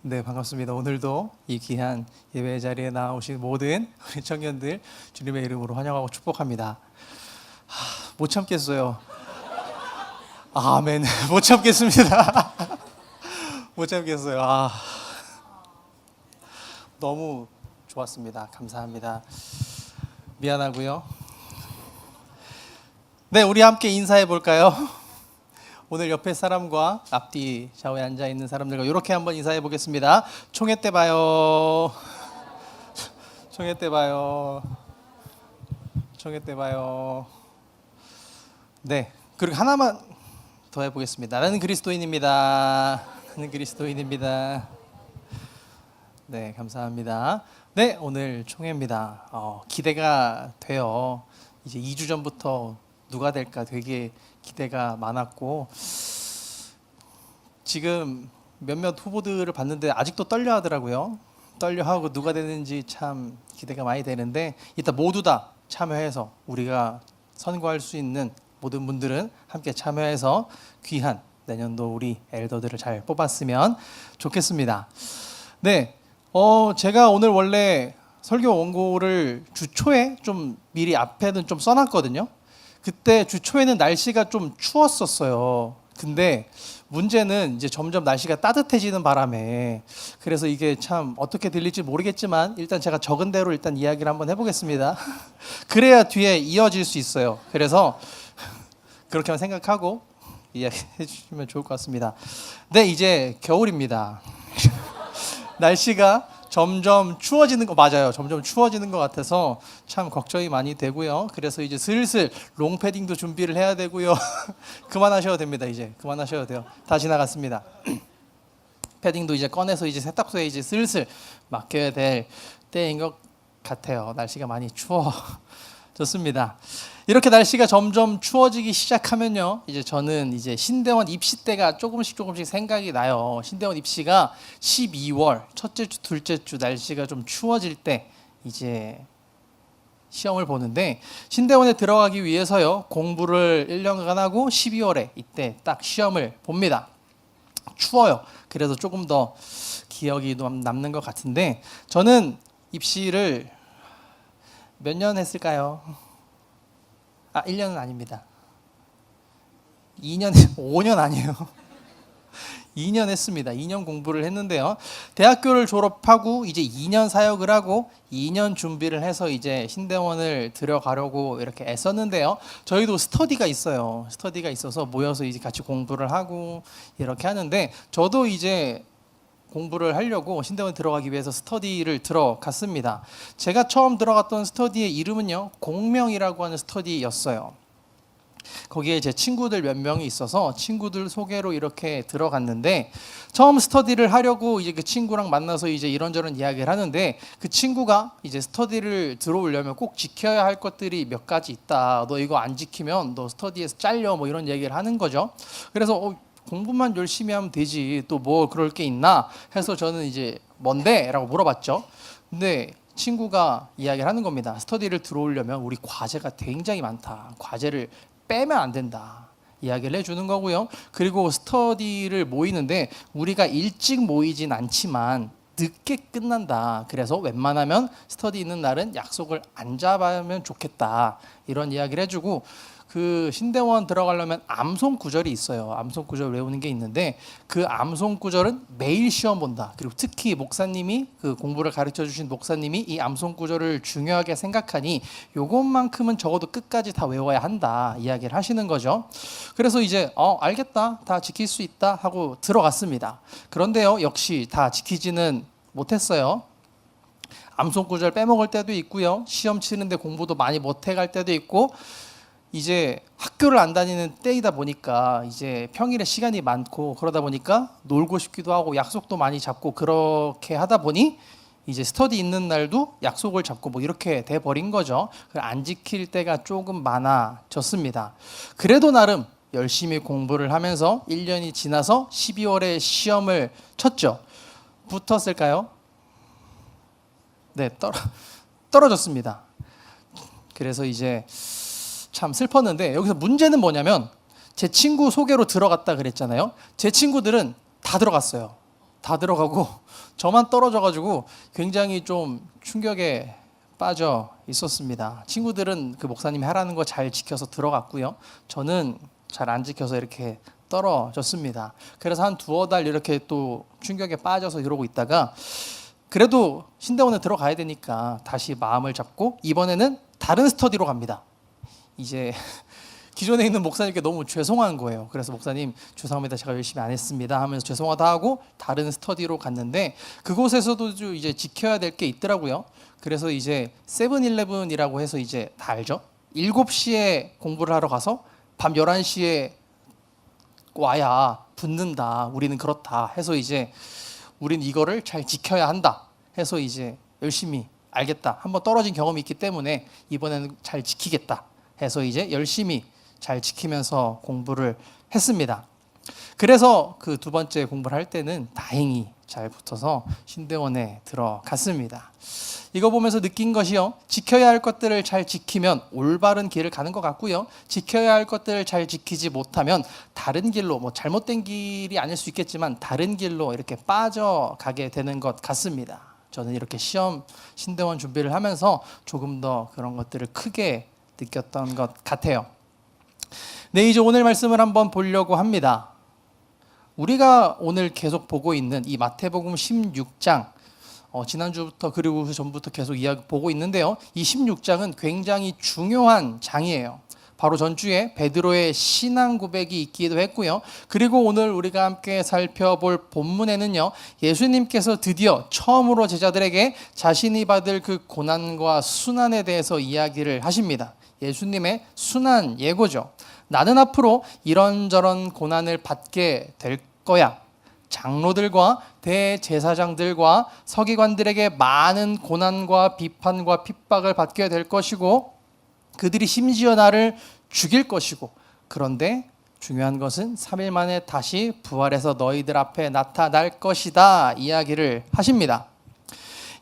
네, 반갑습니다. 오늘도 이 귀한 예배 자리에 나오신 모든 우리 청년들 주님의 이름으로 환영하고 축복합니다. 못 참겠어요. 아멘. 못 참겠습니다. 못 참겠어요. 너무 좋았습니다. 감사합니다. 미안하고요. 네, 우리 함께 인사해 볼까요? 오늘 옆에 사람과 앞뒤 좌우에 앉아 있는 사람들과 이렇게 한번 인사해 보겠습니다. 총회 때 봐요. 총회 때 봐요. 총회 때 봐요. 네, 그리고 하나만 더 해보겠습니다. 나는 그리스도인입니다. 나는 그리스도인입니다. 네, 감사합니다. 네, 오늘 총회입니다. 기대가 돼요. 이제 2주 전부터 누가 될까 되게 기대가 많았고, 지금 몇몇 후보들을 봤는데 아직도 떨려 하더라고요. 떨려하고 누가 되는지 참 기대가 많이 되는데, 이따 모두 다 참여해서 우리가 선거할 수 있는 모든 분들은 함께 참여해서 귀한 내년도 우리 엘더들을 잘 뽑았으면 좋겠습니다. 네, 제가 오늘 원래 설교 원고를 주 초에 좀 미리 앞에는 좀 써놨거든요. 그때 주 초에는 날씨가 좀 추웠었어요. 근데 문제는 이제 점점 날씨가 따뜻해지는 바람에, 그래서 이게 참 어떻게 들릴지 모르겠지만 일단 제가 적은 대로 일단 이야기를 한번 해보겠습니다. 그래야 뒤에 이어질 수 있어요. 그래서 그렇게만 생각하고 이야기해 주시면 좋을 것 같습니다. 네, 이제 겨울입니다. 날씨가 점점 추워지는 거 맞아요. 점점 추워지는 것 같아서 참 걱정이 많이 되고요. 그래서 이제 슬슬 롱패딩도 준비를 해야 되고요. 그만하셔도 됩니다. 이제 그만하셔도 돼요. 다 지나갔습니다. 패딩도 이제 꺼내서 이제 세탁소에 이제 슬슬 맡겨야 될 때인 것 같아요. 날씨가 많이 추워졌습니다. 이렇게 날씨가 점점 추워지기 시작하면요, 이제 저는 이제 신대원 입시 때가 조금씩 생각이 나요. 신대원 입시가 12월 첫째 주, 둘째 주 날씨가 좀 추워질 때 이제 시험을 보는데, 신대원에 들어가기 위해서요 공부를 1년간 하고 12월에 이때 딱 시험을 봅니다. 추워요. 그래서 조금 더 기억이 남는 것 같은데, 저는 입시를 몇 년 했을까요? 1년은 아닙니다. 2년, 5년 아니에요. 2년 했습니다. 2년 공부를 했는데요. 대학교를 졸업하고 이제 2년 사역을 하고 2년 준비를 해서 이제 신대원을 들어가려고 이렇게 애썼는데요. 저희도 스터디가 있어요. 스터디가 있어서 모여서 이제 같이 공부를 하고 이렇게 하는데, 저도 이제 공부를 하려고 신대원 들어가기 위해서 스터디를 들어갔습니다. 제가 처음 들어갔던 스터디의 이름은요, 공명이라고 하는 스터디였어요. 거기에 제 친구들 몇 명이 있어서 친구들 소개로 이렇게 들어갔는데, 처음 스터디를 하려고 이제 그 친구랑 만나서 이제 이런저런 이야기를 하는데, 그 친구가 이제 스터디를 들어오려면 꼭 지켜야 할 것들이 몇 가지 있다. 너 이거 안 지키면 너 스터디에서 잘려, 뭐 이런 얘기를 하는 거죠. 그래서 공부만 열심히 하면 되지, 또 뭐 그럴 게 있나 해서 저는 이제 뭔데? 라고 물어봤죠. 근데 친구가 이야기를 하는 겁니다. 스터디를 들어오려면 우리 과제가 굉장히 많다. 과제를 빼면 안 된다. 이야기를 해주는 거고요. 그리고 스터디를 모이는데 우리가 일찍 모이진 않지만 늦게 끝난다. 그래서 웬만하면 스터디 있는 날은 약속을 안 잡으면 좋겠다. 이런 이야기를 해주고, 그 신대원 들어가려면 암송 구절이 있어요. 암송 구절 외우는 게 있는데, 그 암송 구절은 매일 시험 본다. 그리고 특히 목사님이, 그 공부를 가르쳐 주신 목사님이 이 암송 구절을 중요하게 생각하니 요것만큼은 적어도 끝까지 다 외워야 한다. 이야기를 하시는 거죠. 그래서 이제 알겠다, 다 지킬 수 있다 하고 들어갔습니다. 그런데요, 역시 다 지키지는 못했어요. 암송 구절 빼먹을 때도 있고요, 시험 치는데 공부도 많이 못 해갈 때도 있고, 이제 학교를 안 다니는 때이다 보니까 이제 평일에 시간이 많고, 그러다 보니까 놀고 싶기도 하고 약속도 많이 잡고, 그렇게 하다 보니 이제 스터디 있는 날도 약속을 잡고 뭐 이렇게 돼 버린 거죠. 안 지킬 때가 조금 많아졌습니다. 그래도 나름 열심히 공부를 하면서 1년이 지나서 12월에 시험을 쳤죠. 붙었을까요? 네, 떨어졌습니다. 그래서 이제 참 슬펐는데, 여기서 문제는 뭐냐면, 제 친구 소개로 들어갔다 그랬잖아요. 제 친구들은 다 들어갔어요. 다 들어가고 저만 떨어져가지고 굉장히 좀 충격에 빠져 있었습니다. 친구들은 그 목사님이 하라는 거 잘 지켜서 들어갔고요. 저는 잘 안 지켜서 이렇게 떨어졌습니다. 그래서 한 두어 달 이렇게 또 충격에 빠져서 이러고 있다가 그래도 신대원에 들어가야 되니까 다시 마음을 잡고 이번에는 다른 스터디로 갑니다. 이제 기존에 있는 목사님께 너무 죄송한 거예요. 그래서 목사님 죄송합니다. 제가 열심히 안 했습니다 하면서 죄송하다 하고 다른 스터디로 갔는데 그곳에서도 이제 지켜야 될 게 있더라고요. 그래서 이제 세븐일레븐이라고 해서 이제 다 알죠? 7시에 공부를 하러 가서 밤 11시에 와야 붙는다. 우리는 그렇다 해서 이제 우린 이거를 잘 지켜야 한다 해서 이제 열심히 알겠다. 한번 떨어진 경험이 있기 때문에 이번에는 잘 지키겠다 해서 이제 열심히 잘 지키면서 공부를 했습니다. 그래서 그 두 번째 공부를 할 때는 다행히 잘 붙어서 신대원에 들어갔습니다. 이거 보면서 느낀 것이요. 지켜야 할 것들을 잘 지키면 올바른 길을 가는 것 같고요. 지켜야 할 것들을 잘 지키지 못하면 다른 길로, 뭐 잘못된 길이 아닐 수 있겠지만 다른 길로 이렇게 빠져가게 되는 것 같습니다. 저는 이렇게 시험 신대원 준비를 하면서 조금 더 그런 것들을 크게 느꼈던 것 같아요. 네, 이제 오늘 말씀을 한번 보려고 합니다. 우리가 오늘 계속 보고 있는 이 마태복음 16장 지난주부터 그리고 그 전부터 계속 이야기 보고 있는데요. 이 16장은 굉장히 중요한 장이에요. 바로 전주에 베드로의 신앙 고백이 있기도 했고요. 그리고 오늘 우리가 함께 살펴볼 본문에는요. 예수님께서 드디어 처음으로 제자들에게 자신이 받을 그 고난과 순환에 대해서 이야기를 하십니다. 예수님의 순환 예고죠. 나는 앞으로 이런저런 고난을 받게 될 거야. 장로들과 대제사장들과 서기관들에게 많은 고난과 비판과 핍박을 받게 될 것이고 그들이 심지어 나를 죽일 것이고 그런데 중요한 것은 3일 만에 다시 부활해서 너희들 앞에 나타날 것이다 이야기를 하십니다.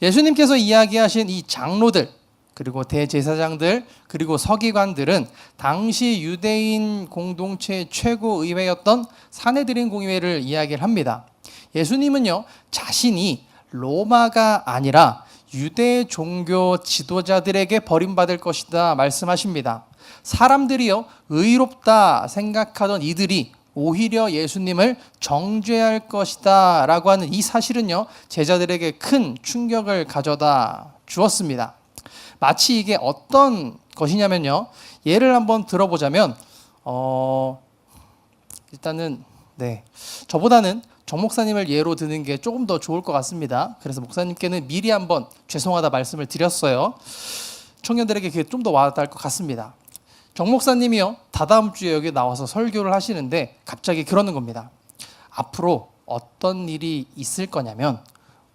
예수님께서 이야기하신 이 장로들 그리고 대제사장들 그리고 서기관들은 당시 유대인 공동체의 최고 의회였던 사내드린 공의회를 이야기를 합니다. 예수님은요 자신이 로마가 아니라 유대 종교 지도자들에게 버림받을 것이다 말씀하십니다. 사람들이요 의롭다 생각하던 이들이 오히려 예수님을 정죄할 것이다 라고 하는 이 사실은요 제자들에게 큰 충격을 가져다 주었습니다. 마치 이게 어떤 것이냐면요. 예를 한번 들어보자면 일단은 저보다는 정 목사님을 예로 드는 게 조금 더 좋을 것 같습니다. 그래서 목사님께는 미리 한번 죄송하다 말씀을 드렸어요. 청년들에게 그게 좀 더 와닿을 것 같습니다. 정 목사님이요. 다다음 주에 여기 나와서 설교를 하시는데 갑자기 그러는 겁니다. 앞으로 어떤 일이 있을 거냐면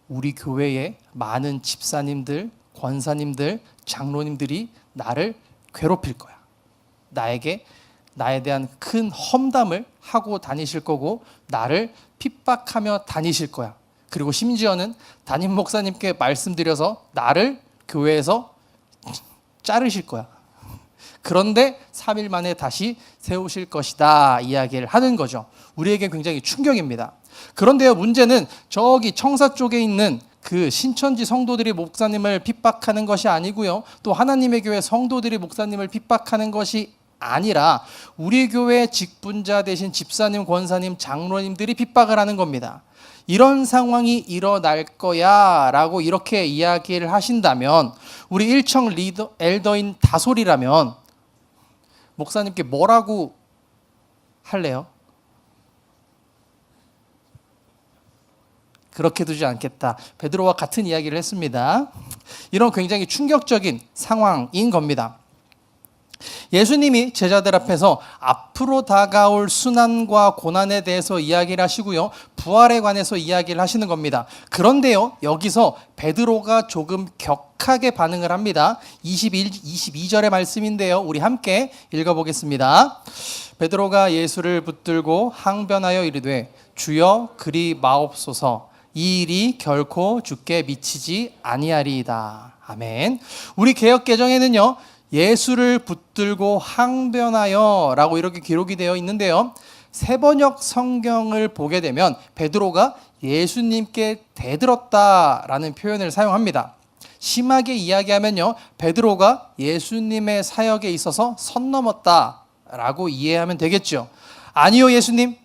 우리 교회에 많은 집사님들 권사님들, 장로님들이 나를 괴롭힐 거야. 나에 대한 큰 험담을 하고 다니실 거고 나를 핍박하며 다니실 거야. 그리고 심지어는 담임 목사님께 말씀드려서 나를 교회에서 자르실 거야. 그런데 3일 만에 다시 세우실 것이다 이야기를 하는 거죠. 우리에게 굉장히 충격입니다. 그런데요 문제는 저기 청사 쪽에 있는 그 신천지 성도들이 목사님을 핍박하는 것이 아니고요. 또 하나님의 교회 성도들이 목사님을 핍박하는 것이 아니라 우리 교회 직분자 대신 집사님, 권사님, 장로님들이 핍박을 하는 겁니다. 이런 상황이 일어날 거야 라고 이렇게 이야기를 하신다면 우리 일청 엘더인 다솔이라면 목사님께 뭐라고 할래요? 그렇게 두지 않겠다. 베드로와 같은 이야기를 했습니다. 이런 굉장히 충격적인 상황인 겁니다. 예수님이 제자들 앞에서 앞으로 다가올 순환과 고난에 대해서 이야기를 하시고요. 부활에 관해서 이야기를 하시는 겁니다. 그런데요. 여기서 베드로가 조금 격하게 반응을 합니다. 22절의 말씀인데요. 우리 함께 읽어보겠습니다. 베드로가 예수를 붙들고 항변하여 이르되 주여 그리 마옵소서 이 일이 결코 주께 미치지 아니하리이다. 아멘. 우리 개역 개정에는요. 예수를 붙들고 항변하여 라고 이렇게 기록이 되어 있는데요. 세번역 성경을 보게 되면 베드로가 예수님께 대들었다라는 표현을 사용합니다. 심하게 이야기하면요, 베드로가 예수님의 사역에 있어서 선 넘었다라고 이해하면 되겠죠. 아니요, 예수님,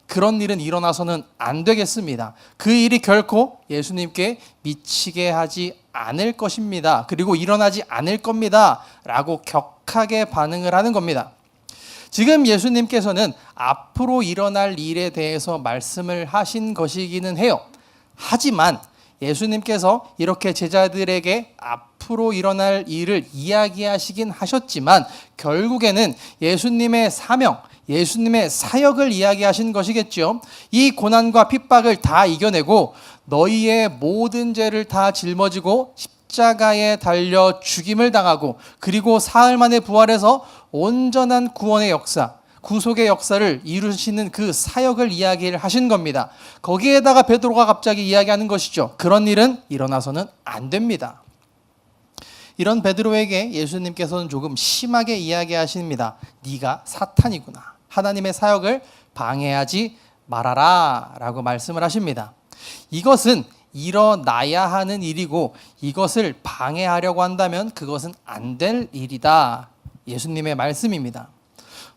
그런 일은 일어나서는 안 되겠습니다. 그 일이 결코 예수님께 미치게 하지 않을 것입니다. 그리고 일어나지 않을 겁니다. 라고 격하게 반응을 하는 겁니다. 지금 예수님께서는 앞으로 일어날 일에 대해서 말씀을 하신 것이기는 해요. 하지만 예수님께서 이렇게 제자들에게 앞으로 일어날 일을 이야기하시긴 하셨지만 결국에는 예수님의 사명, 예수님의 사역을 이야기하신 것이겠죠. 이 고난과 핍박을 다 이겨내고 너희의 모든 죄를 다 짊어지고 십자가에 달려 죽임을 당하고 그리고 사흘 만에 부활해서 온전한 구원의 역사, 구속의 역사를 이루시는 그 사역을 이야기를 하신 겁니다. 거기에다가 베드로가 갑자기 이야기하는 것이죠. 그런 일은 일어나서는 안 됩니다. 이런 베드로에게 예수님께서는 조금 심하게 이야기하십니다. 네가 사탄이구나. 하나님의 사역을 방해하지 말아라 라고 말씀을 하십니다. 이것은 일어나야 하는 일이고 이것을 방해하려고 한다면 그것은 안 될 일이다. 예수님의 말씀입니다.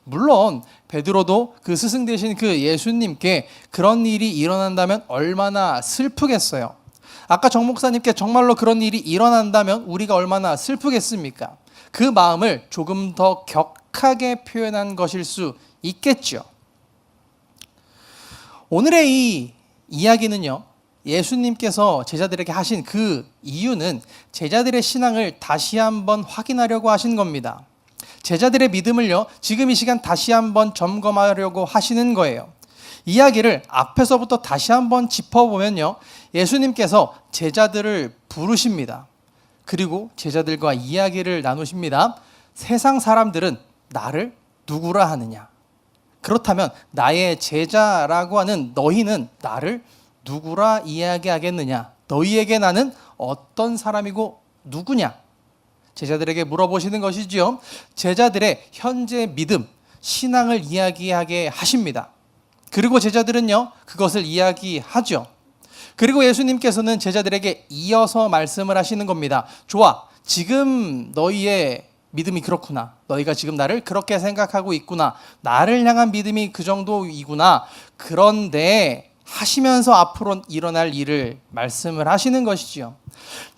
물론 베드로도 그 스승 되신 그 예수님께 그런 일이 일어난다면 얼마나 슬프겠어요. 아까 정 목사님께 정말로 그런 일이 일어난다면 우리가 얼마나 슬프겠습니까? 그 마음을 조금 더 격하게 표현한 것일 수 있겠죠. 오늘의 이 이야기는요, 예수님께서 제자들에게 하신 그 이유는 제자들의 신앙을 다시 한번 확인하려고 하신 겁니다. 제자들의 믿음을요, 지금 이 시간 다시 한번 점검하려고 하시는 거예요. 이야기를 앞에서부터 다시 한번 짚어보면요, 예수님께서 제자들을 부르십니다. 그리고 제자들과 이야기를 나누십니다. 세상 사람들은 나를 누구라 하느냐? 그렇다면 나의 제자라고 하는 너희는 나를 누구라 이야기하겠느냐? 너희에게 나는 어떤 사람이고 누구냐? 제자들에게 물어보시는 것이지요. 제자들의 현재 믿음, 신앙을 이야기하게 하십니다. 그리고 제자들은요, 그것을 이야기하죠. 그리고 예수님께서는 제자들에게 이어서 말씀을 하시는 겁니다. 좋아, 지금 너희의 믿음이 그렇구나. 너희가 지금 나를 그렇게 생각하고 있구나. 나를 향한 믿음이 그 정도이구나. 그런데 하시면서 앞으로 일어날 일을 말씀을 하시는 것이지요.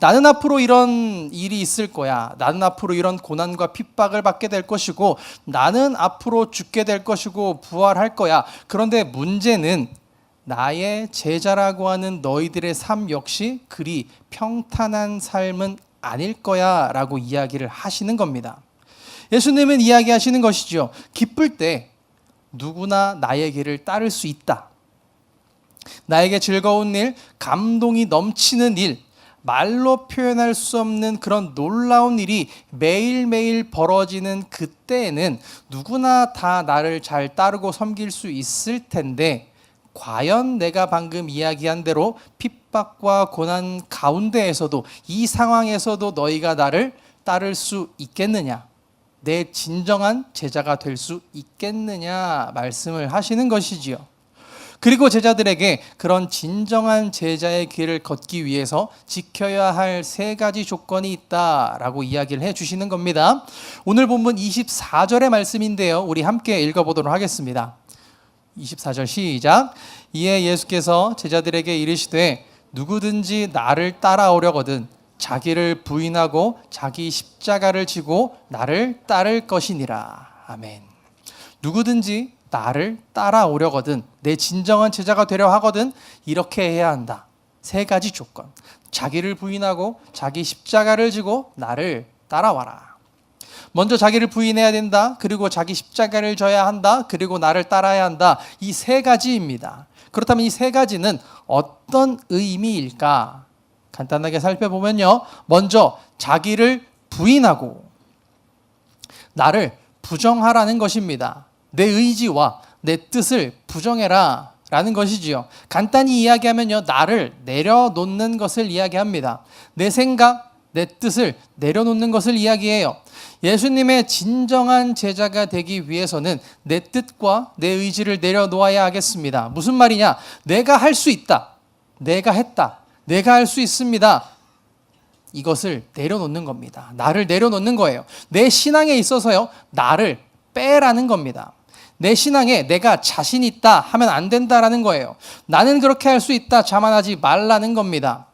나는 앞으로 이런 일이 있을 거야. 나는 앞으로 이런 고난과 핍박을 받게 될 것이고 나는 앞으로 죽게 될 것이고 부활할 거야. 그런데 문제는 나의 제자라고 하는 너희들의 삶 역시 그리 평탄한 삶은 아닐 거야 라고 이야기를 하시는 겁니다. 예수님은 이야기하시는 것이죠. 기쁠 때 누구나 나의 길을 따를 수 있다. 나에게 즐거운 일, 감동이 넘치는 일, 말로 표현할 수 없는 그런 놀라운 일이 매일매일 벌어지는 그때에는 누구나 다 나를 잘 따르고 섬길 수 있을 텐데 과연 내가 방금 이야기한 대로 핍박과 고난 가운데에서도 이 상황에서도 너희가 나를 따를 수 있겠느냐? 내 진정한 제자가 될 수 있겠느냐? 말씀을 하시는 것이지요. 그리고 제자들에게 그런 진정한 제자의 길을 걷기 위해서 지켜야 할 3가지 조건이 있다라고 이야기를 해주시는 겁니다. 오늘 본문 24절의 말씀인데요. 우리 함께 읽어보도록 하겠습니다. 24절 시작. 이에 예수께서 제자들에게 이르시되 누구든지 나를 따라오려거든 자기를 부인하고 자기 십자가를 지고 나를 따를 것이니라. 아멘. 누구든지 나를 따라오려거든 내 진정한 제자가 되려 하거든 이렇게 해야 한다. 3가지 조건. 자기를 부인하고 자기 십자가를 지고 나를 따라와라. 먼저 자기를 부인해야 된다. 그리고 자기 십자가를 져야 한다. 그리고 나를 따라야 한다. 이 3가지입니다. 그렇다면 이 3가지는 어떤 의미일까? 간단하게 살펴보면요. 먼저 자기를 부인하고 나를 부정하라는 것입니다. 내 의지와 내 뜻을 부정해라 라는 것이지요. 간단히 이야기하면요, 나를 내려놓는 것을 이야기합니다. 내 생각, 내 뜻을 내려놓는 것을 이야기해요. 예수님의 진정한 제자가 되기 위해서는 내 뜻과 내 의지를 내려놓아야 하겠습니다. 무슨 말이냐? 내가 할 수 있다. 내가 했다. 내가 할 수 있습니다. 이것을 내려놓는 겁니다. 나를 내려놓는 거예요. 내 신앙에 있어서요, 나를 빼라는 겁니다. 내 신앙에 내가 자신 있다 하면 안 된다라는 거예요. 나는 그렇게 할 수 있다 자만하지 말라는 겁니다.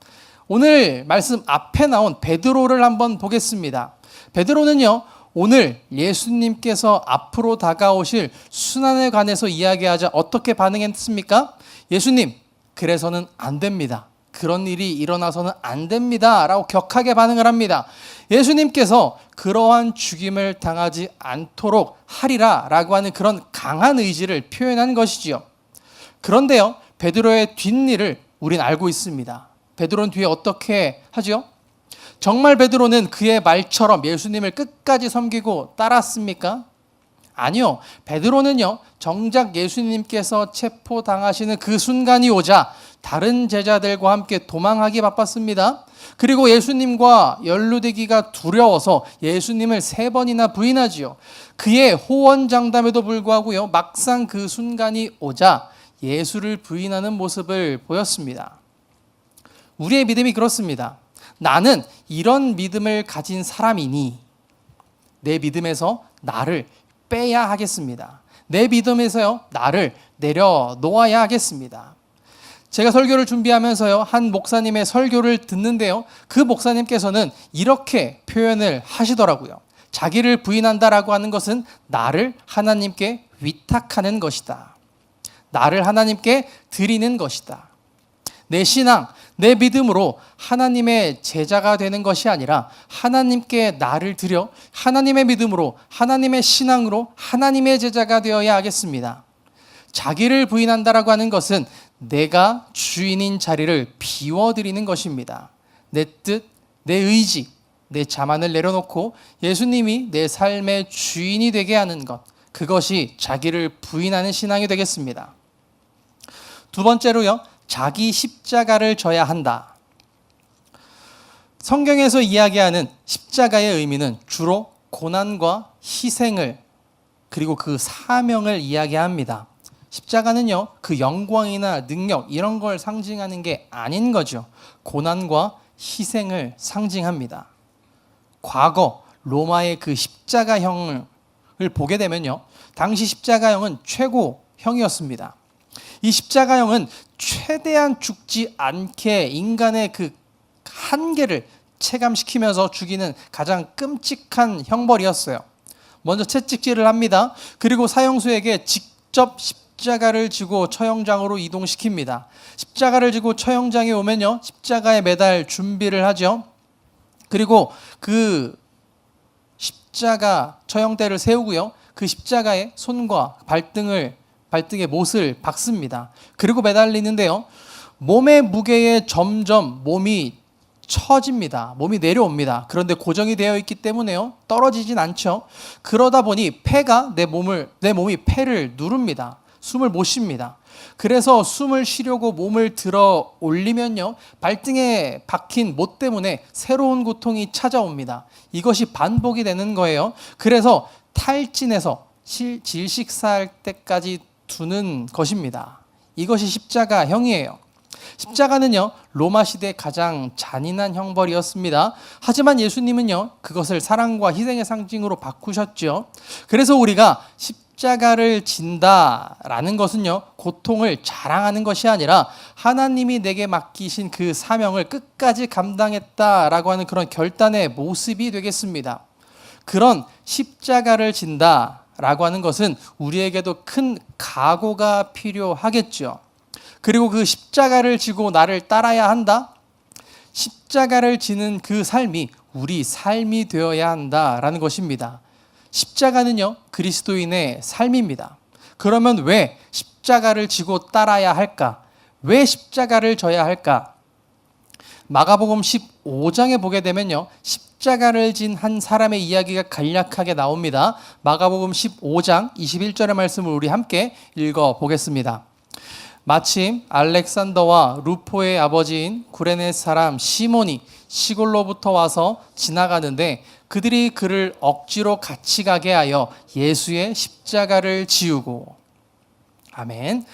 오늘 말씀 앞에 나온 베드로를 한번 보겠습니다. 베드로는요, 오늘 예수님께서 앞으로 다가오실 순환에 관해서 이야기하자 어떻게 반응했습니까? 예수님, 그래서는 안 됩니다. 그런 일이 일어나서는 안 됩니다. 라고 격하게 반응을 합니다. 예수님께서 그러한 죽임을 당하지 않도록 하리라 라고 하는 그런 강한 의지를 표현한 것이지요. 그런데요, 베드로의 뒷일을 우린 알고 있습니다. 베드로는 뒤에 어떻게 하죠? 정말 베드로는 그의 말처럼 예수님을 끝까지 섬기고 따랐습니까? 아니요. 베드로는요, 정작 예수님께서 체포당하시는 그 순간이 오자 다른 제자들과 함께 도망하기 바빴습니다. 그리고 예수님과 연루되기가 두려워서 예수님을 3번이나 부인하지요. 그의 호언장담에도 불구하고요, 막상 그 순간이 오자 예수를 부인하는 모습을 보였습니다. 우리의 믿음이 그렇습니다. 나는 이런 믿음을 가진 사람이니 내 믿음에서 나를 빼야 하겠습니다. 내 믿음에서요, 나를 내려놓아야 하겠습니다. 제가 설교를 준비하면서요, 한 목사님의 설교를 듣는데요, 그 목사님께서는 이렇게 표현을 하시더라고요. 자기를 부인한다라고 하는 것은 나를 하나님께 위탁하는 것이다. 나를 하나님께 드리는 것이다. 내 신앙, 내 믿음으로 하나님의 제자가 되는 것이 아니라 하나님께 나를 드려 하나님의 믿음으로, 하나님의 신앙으로 하나님의 제자가 되어야 하겠습니다. 자기를 부인한다라고 하는 것은 내가 주인인 자리를 비워드리는 것입니다. 내 뜻, 내 의지, 내 자만을 내려놓고 예수님이 내 삶의 주인이 되게 하는 것, 그것이 자기를 부인하는 신앙이 되겠습니다. 두 번째로요, 자기 십자가를 져야 한다. 성경에서 이야기하는 십자가의 의미는 주로 고난과 희생을, 그리고 그 사명을 이야기합니다. 십자가는요, 그 영광이나 능력 이런 걸 상징하는 게 아닌 거죠. 고난과 희생을 상징합니다. 과거 로마의 그 십자가형을 보게 되면요, 당시 십자가형은 최고형이었습니다. 이 십자가형은 최대한 죽지 않게 인간의 그 한계를 체감시키면서 죽이는 가장 끔찍한 형벌이었어요. 먼저 채찍질을 합니다. 그리고 사형수에게 직접 십자가를 지고 처형장으로 이동시킵니다. 십자가를 지고 처형장에 오면요, 십자가에 매달 준비를 하죠. 그리고 그 십자가 처형대를 세우고요, 그 십자가에 손과 발등에 못을 박습니다. 그리고 매달리는데요, 몸의 무게에 점점 몸이 처집니다. 몸이 내려옵니다. 그런데 고정이 되어 있기 때문에요, 떨어지진 않죠. 그러다 보니 내 몸이 폐를 누릅니다. 숨을 못 쉽니다. 그래서 숨을 쉬려고 몸을 들어 올리면요, 발등에 박힌 못 때문에 새로운 고통이 찾아옵니다. 이것이 반복이 되는 거예요. 그래서 탈진해서 질식사할 때까지 두는 것입니다. 이것이 십자가형이에요. 십자가는요, 로마 시대 가장 잔인한 형벌이었습니다. 하지만 예수님은요, 그것을 사랑과 희생의 상징으로 바꾸셨죠. 그래서 우리가 십자가를 진다라는 것은요, 고통을 자랑하는 것이 아니라 하나님이 내게 맡기신 그 사명을 끝까지 감당했다라고 하는 그런 결단의 모습이 되겠습니다. 그런 십자가를 진다라고 하는 것은 우리에게도 큰 각오가 필요하겠죠. 그리고 그 십자가를 지고 나를 따라야 한다? 십자가를 지는 그 삶이 우리 삶이 되어야 한다라는 것입니다. 십자가는요, 그리스도인의 삶입니다. 그러면 왜 십자가를 지고 따라야 할까? 왜 십자가를 져야 할까? 마가복음 15장에 보게 되면요, 십자가를 진 한 사람의 이야기가 간략하게 나옵니다. 마가복음 15장 21절의 말씀을 우리 함께 읽어보겠습니다. 마침 알렉산더와 루포의 아버지인 구레네 사람 시몬이 시골로부터 와서 지나가는데 그들이 그를 억지로 같이 가게 하여 예수의 십자가를 지우고. 아멘.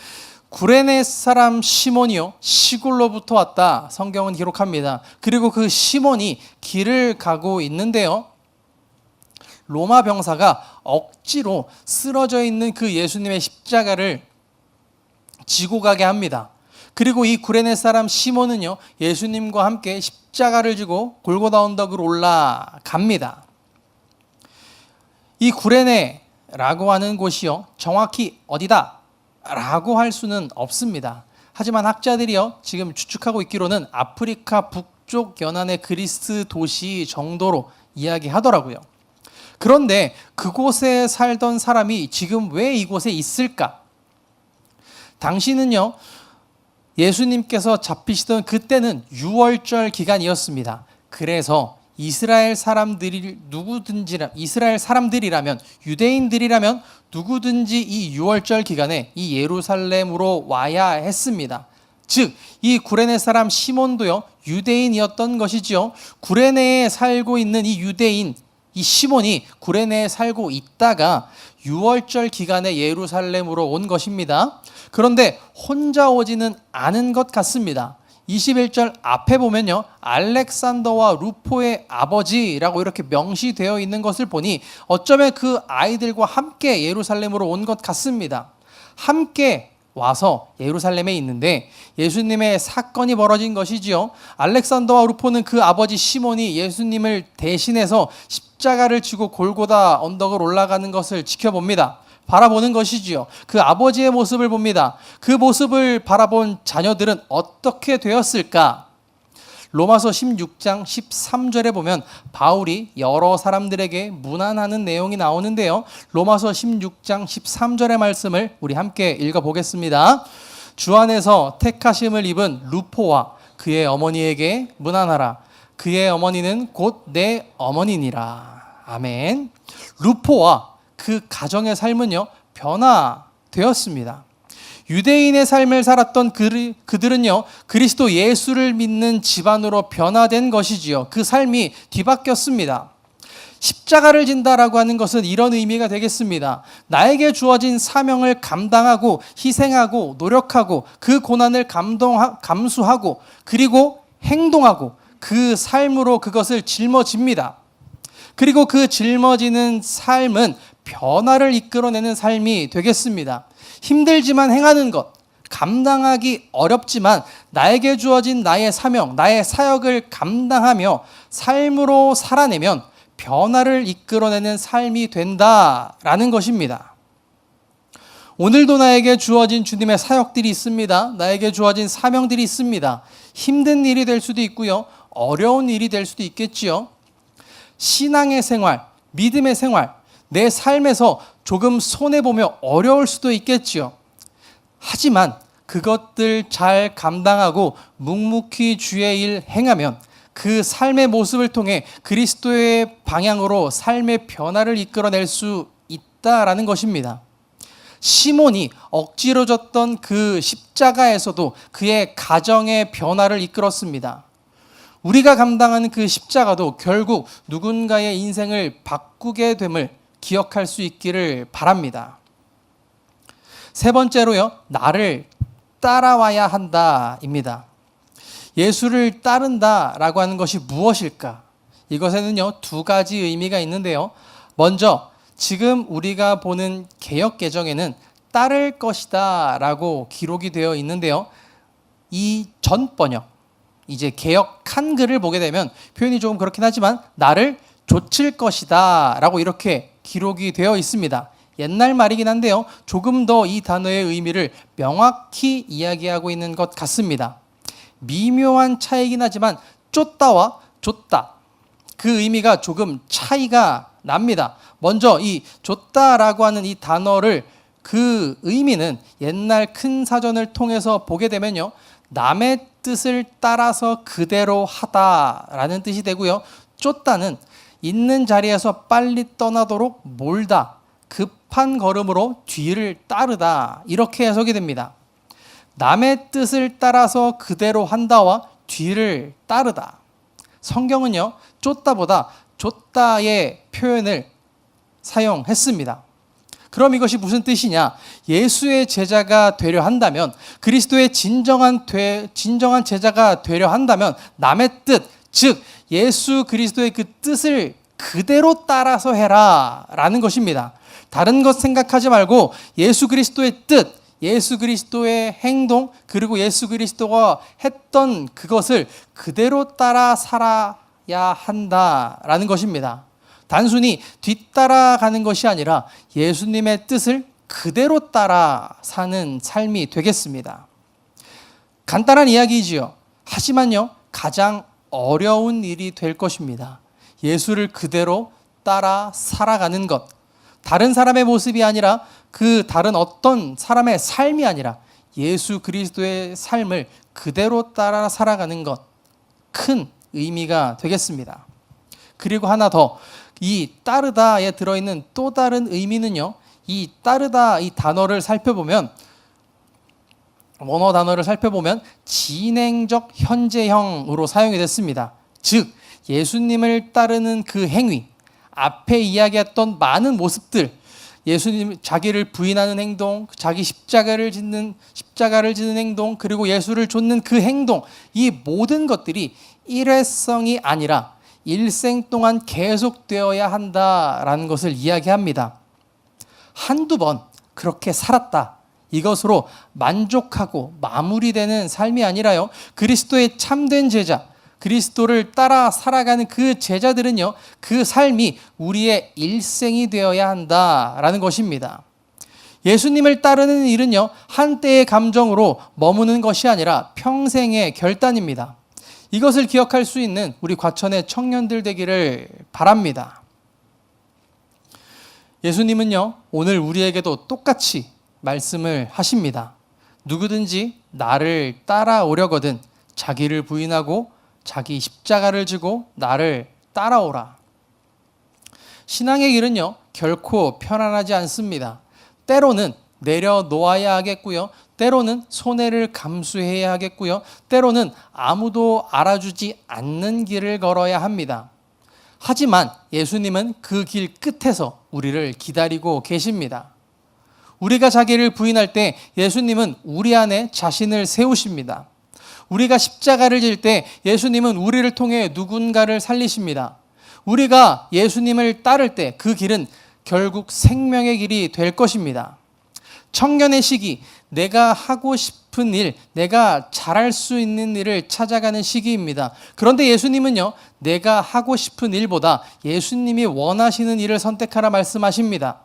구레네 사람 시몬이요, 시골로부터 왔다 성경은 기록합니다. 그리고 그 시몬이 길을 가고 있는데요, 로마 병사가 억지로 쓰러져 있는 그 예수님의 십자가를 지고 가게 합니다. 그리고 이 구레네 사람 시몬은요, 예수님과 함께 십자가를 지고 골고다 언덕으로 올라갑니다. 이 구레네라고 하는 곳이요, 정확히 어디다 라고 할 수는 없습니다. 하지만 학자들이요, 지금 추측하고 있기로는 아프리카 북쪽 연안의 그리스 도시 정도로 이야기하더라고요. 그런데 그곳에 살던 사람이 지금 왜 이곳에 있을까? 당시는요, 예수님께서 잡히시던 그때는 유월절 기간이었습니다. 그래서 이스라엘 사람들이라면, 유대인들이라면 누구든지 이 유월절 기간에 이 예루살렘으로 와야 했습니다. 즉, 이 구레네 사람 시몬도요, 유대인이었던 것이지요. 구레네에 살고 있는 이 유대인, 이 시몬이 구레네에 살고 있다가 유월절 기간에 예루살렘으로 온 것입니다. 그런데 혼자 오지는 않은 것 같습니다. 21절 앞에 보면요, 알렉산더와 루포의 아버지라고 이렇게 명시되어 있는 것을 보니 어쩌면 그 아이들과 함께 예루살렘으로 온 것 같습니다. 함께 와서 예루살렘에 있는데 예수님의 사건이 벌어진 것이지요. 알렉산더와 루포는 그 아버지 시몬이 예수님을 대신해서 십자가를 지고 골고다 언덕을 올라가는 것을 지켜봅니다. 바라보는 것이지요. 그 아버지의 모습을 봅니다. 그 모습을 바라본 자녀들은 어떻게 되었을까? 로마서 16장 13절에 보면 바울이 여러 사람들에게 문안하는 내용이 나오는데요, 로마서 16장 13절의 말씀을 우리 함께 읽어보겠습니다. 주 안에서 택하심을 입은 루포와 그의 어머니에게 문안하라. 그의 어머니는 곧 내 어머니니라. 아멘. 루포와 그 가정의 삶은요, 변화되었습니다. 유대인의 삶을 살았던 그들은요, 그리스도 예수를 믿는 집안으로 변화된 것이지요. 그 삶이 뒤바뀌었습니다. 십자가를 진다라고 하는 것은 이런 의미가 되겠습니다. 나에게 주어진 사명을 감당하고 희생하고 노력하고 그 고난을 감수하고 그리고 행동하고 그 삶으로 그것을 짊어집니다. 그리고 그 짊어지는 삶은 변화를 이끌어내는 삶이 되겠습니다. 힘들지만 행하는 것, 감당하기 어렵지만 나에게 주어진 나의 사명, 나의 사역을 감당하며 삶으로 살아내면 변화를 이끌어내는 삶이 된다라는 것입니다. 오늘도 나에게 주어진 주님의 사역들이 있습니다. 나에게 주어진 사명들이 있습니다. 힘든 일이 될 수도 있고요, 어려운 일이 될 수도 있겠지요. 신앙의 생활, 믿음의 생활, 내 삶에서 조금 손해보며 어려울 수도 있겠지요. 하지만 그것들 잘 감당하고 묵묵히 주의 일 행하면 그 삶의 모습을 통해 그리스도의 방향으로 삶의 변화를 이끌어낼 수 있다라는 것입니다. 시몬이 억지로 졌던 그 십자가에서도 그의 가정의 변화를 이끌었습니다. 우리가 감당하는 그 십자가도 결국 누군가의 인생을 바꾸게 됨을 기억할 수 있기를 바랍니다. 세 번째로요, 나를 따라와야 한다입니다. 예수를 따른다라고 하는 것이 무엇일까? 이것에는요, 두 가지 의미가 있는데요. 먼저 지금 우리가 보는 개역 개정에는 따를 것이다 라고 기록이 되어 있는데요, 이 전 번역, 이제 개역 한글을 보게 되면 표현이 조금 그렇긴 하지만 나를 좇을 것이다 라고 이렇게 기록이 되어 있습니다. 옛날 말이긴 한데요, 조금 더 이 단어의 의미를 명확히 이야기하고 있는 것 같습니다. 미묘한 차이긴 하지만 쫓다와 좇다, 그 의미가 조금 차이가 납니다. 먼저 이 좇다라고 하는 이 단어를, 그 의미는 옛날 큰 사전을 통해서 보게 되면요, 남의 뜻을 따라서 그대로 하다라는 뜻이 되고요, 쫓다는 있는 자리에서 빨리 떠나도록 몰다, 급한 걸음으로 뒤를 따르다, 이렇게 해석이 됩니다. 남의 뜻을 따라서 그대로 한다와 뒤를 따르다. 성경은요, 쫓다보다 쫓다의 표현을 사용했습니다. 그럼 이것이 무슨 뜻이냐? 예수의 제자가 되려 한다면, 그리스도의 진정한 제자가 되려 한다면 남의 뜻, 즉 예수 그리스도의 그 뜻을 그대로 따라서 해라 라는 것입니다. 다른 것 생각하지 말고 예수 그리스도의 뜻, 예수 그리스도의 행동, 그리고 예수 그리스도가 했던 그것을 그대로 따라 살아야 한다라는 것입니다. 단순히 뒤따라가는 것이 아니라 예수님의 뜻을 그대로 따라 사는 삶이 되겠습니다. 간단한 이야기이지요. 하지만요, 가장 어려운 일이 될 것입니다. 예수를 그대로 따라 살아가는 것. 다른 사람의 모습이 아니라, 그 다른 어떤 사람의 삶이 아니라 예수 그리스도의 삶을 그대로 따라 살아가는 것, 큰 의미가 되겠습니다. 그리고 하나 더, 이 따르다에 들어있는 또 다른 의미는요, 이 따르다 이 단어를 살펴보면, 원어 단어를 살펴보면 진행적 현재형으로 사용이 됐습니다. 즉 예수님을 따르는 그 행위, 앞에 이야기했던 많은 모습들, 예수님 자기를 부인하는 행동, 자기 십자가를 짓는 행동, 그리고 예수를 좇는 그 행동, 이 모든 것들이 일회성이 아니라 일생 동안 계속되어야 한다라는 것을 이야기합니다. 한두 번 그렇게 살았다, 이것으로 만족하고 마무리되는 삶이 아니라요, 그리스도의 참된 제자, 그리스도를 따라 살아가는 그 제자들은요, 그 삶이 우리의 일생이 되어야 한다라는 것입니다. 예수님을 따르는 일은요, 한때의 감정으로 머무는 것이 아니라 평생의 결단입니다. 이것을 기억할 수 있는 우리 과천의 청년들 되기를 바랍니다. 예수님은요, 오늘 우리에게도 똑같이 말씀을 하십니다. 누구든지 나를 따라오려거든 자기를 부인하고 자기 십자가를 지고 나를 따라오라. 신앙의 길은요, 결코 편안하지 않습니다. 때로는 내려놓아야 하겠고요, 때로는 손해를 감수해야 하겠고요, 때로는 아무도 알아주지 않는 길을 걸어야 합니다. 하지만 예수님은 그 길 끝에서 우리를 기다리고 계십니다. 우리가 자기를 부인할 때 예수님은 우리 안에 자신을 세우십니다. 우리가 십자가를 질 때 예수님은 우리를 통해 누군가를 살리십니다. 우리가 예수님을 따를 때 그 길은 결국 생명의 길이 될 것입니다. 청년의 시기, 내가 하고 싶은 일, 내가 잘할 수 있는 일을 찾아가는 시기입니다. 그런데 예수님은요, 내가 하고 싶은 일보다 예수님이 원하시는 일을 선택하라 말씀하십니다.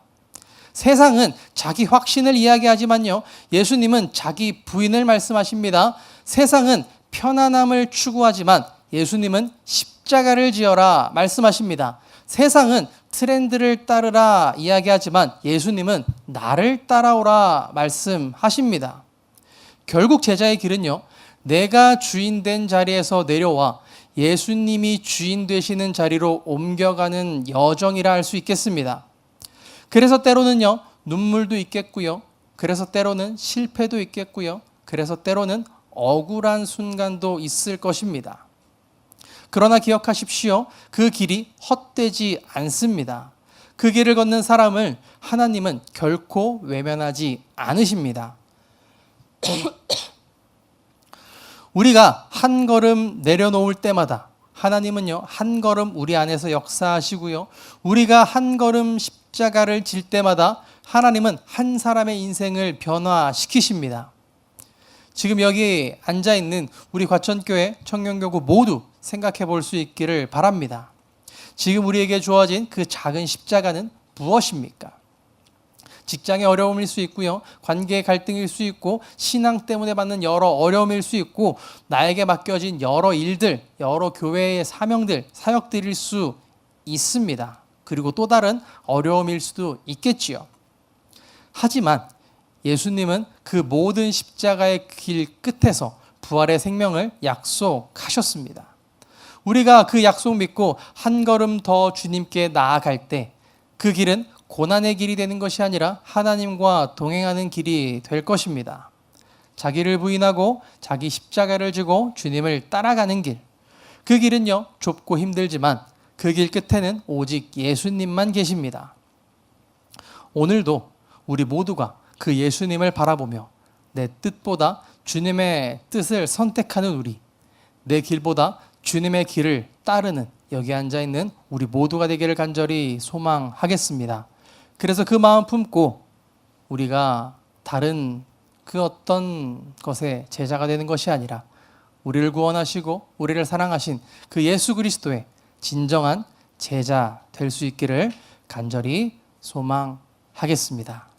세상은 자기 확신을 이야기하지만요, 예수님은 자기 부인을 말씀하십니다. 세상은 편안함을 추구하지만 예수님은 십자가를 지어라 말씀하십니다. 세상은 트렌드를 따르라 이야기하지만 예수님은 나를 따라오라 말씀하십니다. 결국 제자의 길은요, 내가 주인 된 자리에서 내려와 예수님이 주인 되시는 자리로 옮겨가는 여정이라 할 수 있겠습니다. 그래서 때로는요, 눈물도 있겠고요, 그래서 때로는 실패도 있겠고요, 그래서 때로는 억울한 순간도 있을 것입니다. 그러나 기억하십시오. 그 길이 헛되지 않습니다. 그 길을 걷는 사람을 하나님은 결코 외면하지 않으십니다. 우리가 한 걸음 내려놓을 때마다 하나님은요, 한 걸음 우리 안에서 역사하시고요, 우리가 한 걸음 십자가를 질 때마다 하나님은 한 사람의 인생을 변화시키십니다. 지금 여기 앉아있는 우리 과천교회 청년교구 모두 생각해 볼 수 있기를 바랍니다. 지금 우리에게 주어진 그 작은 십자가는 무엇입니까? 직장의 어려움일 수 있고요, 관계의 갈등일 수 있고, 신앙 때문에 받는 여러 어려움일 수 있고, 나에게 맡겨진 여러 일들, 여러 교회의 사명들, 사역들일 수 있습니다. 그리고 또 다른 어려움일 수도 있겠지요. 하지만 예수님은 그 모든 십자가의 길 끝에서 부활의 생명을 약속하셨습니다. 우리가 그 약속 믿고 한 걸음 더 주님께 나아갈 때 그 길은 고난의 길이 되는 것이 아니라 하나님과 동행하는 길이 될 것입니다. 자기를 부인하고 자기 십자가를 지고 주님을 따라가는 길. 그 길은요, 좁고 힘들지만 그 길 끝에는 오직 예수님만 계십니다. 오늘도 우리 모두가 그 예수님을 바라보며 내 뜻보다 주님의 뜻을 선택하는 우리, 내 길보다 주님의 길을 따르는 여기 앉아있는 우리 모두가 되기를 간절히 소망하겠습니다. 그래서 그 마음 품고 우리가 다른 그 어떤 것의 제자가 되는 것이 아니라 우리를 구원하시고 우리를 사랑하신 그 예수 그리스도의 진정한 제자 될 수 있기를 간절히 소망하겠습니다.